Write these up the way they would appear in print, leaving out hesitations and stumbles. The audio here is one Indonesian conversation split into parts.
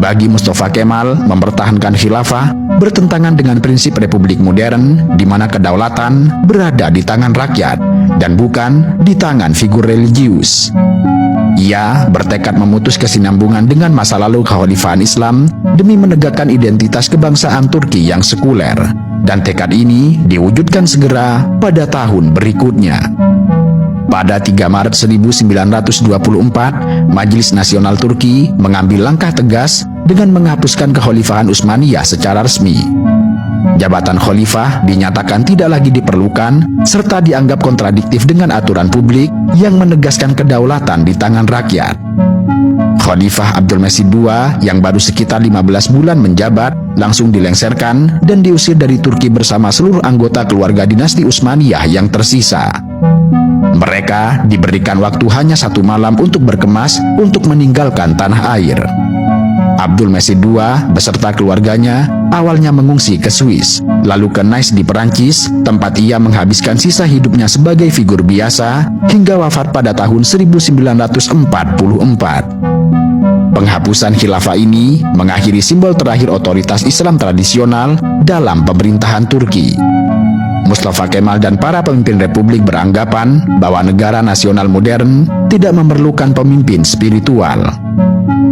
Bagi Mustafa Kemal, mempertahankan khilafah bertentangan dengan prinsip republik modern di mana kedaulatan berada di tangan rakyat dan bukan di tangan figur religius. Ia bertekad memutus kesinambungan dengan masa lalu kekhalifahan Islam demi menegakkan identitas kebangsaan Turki yang sekuler, dan tekad ini diwujudkan segera pada tahun berikutnya. Pada 3 Maret 1924, Majelis Nasional Turki mengambil langkah tegas dengan menghapuskan kekhalifahan Utsmaniyah secara resmi. Jabatan khalifah dinyatakan tidak lagi diperlukan serta dianggap kontradiktif dengan aturan publik yang menegaskan kedaulatan di tangan rakyat. Khalifah Abdulmajid II yang baru sekitar 15 bulan menjabat langsung dilengsarkan dan diusir dari Turki bersama seluruh anggota keluarga dinasti Utsmaniyah yang tersisa. Mereka diberikan waktu hanya 1 malam untuk berkemas untuk meninggalkan tanah air. Abdulmajid II beserta keluarganya awalnya mengungsi ke Swiss, lalu ke Nice di Perancis, tempat ia menghabiskan sisa hidupnya sebagai figur biasa hingga wafat pada tahun 1944. Penghapusan khilafah ini mengakhiri simbol terakhir otoritas Islam tradisional dalam pemerintahan Turki. Mustafa Kemal dan para pemimpin republik beranggapan bahwa negara nasional modern tidak memerlukan pemimpin spiritual.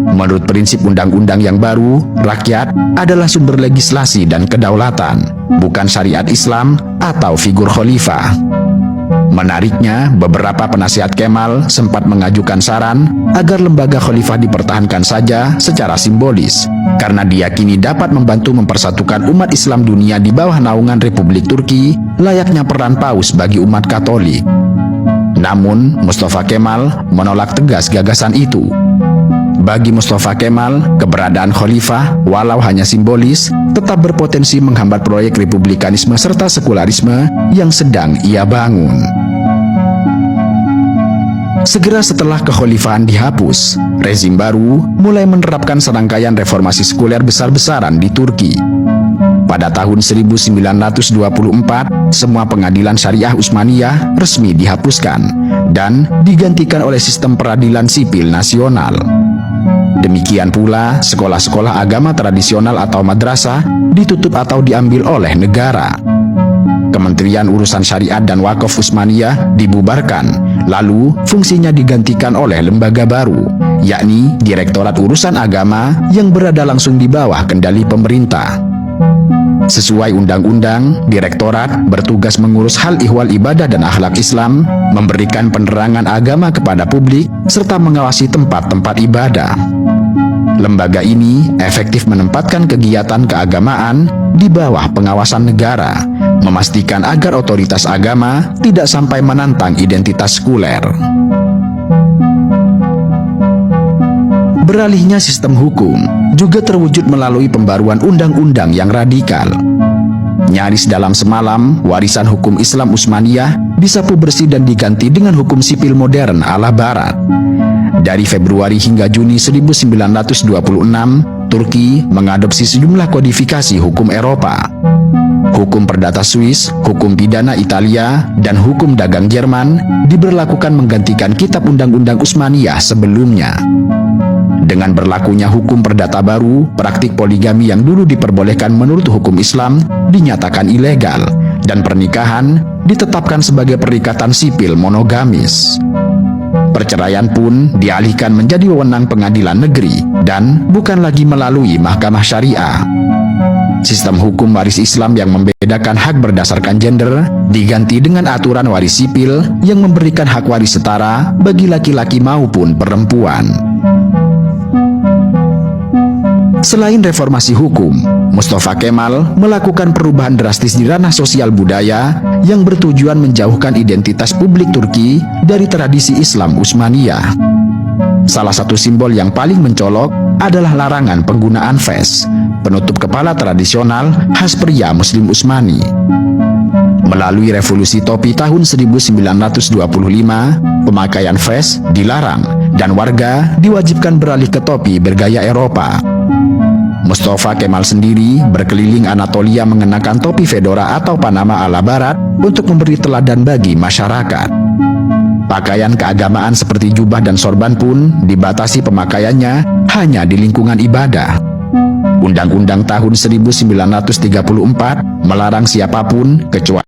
Menurut prinsip undang-undang yang baru, rakyat adalah sumber legislasi dan kedaulatan, bukan syariat Islam atau figur khalifah. Menariknya, beberapa penasihat Kemal sempat mengajukan saran agar lembaga khalifah dipertahankan saja secara simbolis, karena diyakini dapat membantu mempersatukan umat Islam dunia di bawah naungan Republik Turki, layaknya peran paus bagi umat Katolik. Namun, Mustafa Kemal menolak tegas gagasan itu. Bagi Mustafa Kemal, keberadaan khalifah, walau hanya simbolis, tetap berpotensi menghambat proyek republikanisme serta sekularisme yang sedang ia bangun. Segera setelah kekhalifahan dihapus, rezim baru mulai menerapkan serangkaian reformasi sekuler besar-besaran di Turki. Pada tahun 1924, semua pengadilan syariah Utsmaniyah resmi dihapuskan dan digantikan oleh sistem peradilan sipil nasional. Demikian pula, sekolah-sekolah agama tradisional atau madrasah ditutup atau diambil oleh negara. Kementerian Urusan Syariat dan Wakaf Utsmaniyah dibubarkan, lalu fungsinya digantikan oleh lembaga baru, yakni Direktorat Urusan Agama yang berada langsung di bawah kendali pemerintah. Sesuai undang-undang, direktorat bertugas mengurus hal ihwal ibadah dan akhlak Islam, memberikan penerangan agama kepada publik, serta mengawasi tempat-tempat ibadah. Lembaga ini efektif menempatkan kegiatan keagamaan di bawah pengawasan negara, memastikan agar otoritas agama tidak sampai menantang identitas sekuler. Beralihnya sistem hukum juga terwujud melalui pembaruan undang-undang yang radikal. Nyaris dalam semalam, warisan hukum Islam Utsmaniyah disapu bersih dan diganti dengan hukum sipil modern ala Barat. Dari Februari hingga Juni 1926, Turki mengadopsi sejumlah kodifikasi hukum Eropa. Hukum perdata Swiss, hukum pidana Italia, dan hukum dagang Jerman diberlakukan menggantikan kitab undang-undang Utsmaniyah sebelumnya. Dengan berlakunya hukum perdata baru, praktik poligami yang dulu diperbolehkan menurut hukum Islam dinyatakan ilegal, dan pernikahan ditetapkan sebagai perikatan sipil monogamis. Perceraian pun dialihkan menjadi wewenang pengadilan negeri dan bukan lagi melalui mahkamah syariah. Sistem hukum waris Islam yang membedakan hak berdasarkan gender diganti dengan aturan waris sipil yang memberikan hak waris setara bagi laki-laki maupun perempuan. Selain reformasi hukum, Mustafa Kemal melakukan perubahan drastis di ranah sosial budaya yang bertujuan menjauhkan identitas publik Turki dari tradisi Islam Utsmaniyah. Salah satu simbol yang paling mencolok adalah larangan penggunaan fes, penutup kepala tradisional khas pria Muslim Utsmani. Melalui revolusi topi tahun 1925, pemakaian fes dilarang dan warga diwajibkan beralih ke topi bergaya Eropa. Mustafa Kemal sendiri berkeliling Anatolia mengenakan topi fedora atau Panama ala Barat untuk memberi teladan bagi masyarakat. Pakaian keagamaan seperti jubah dan sorban pun dibatasi pemakaiannya hanya di lingkungan ibadah. Undang-Undang tahun 1934 melarang siapapun kecuali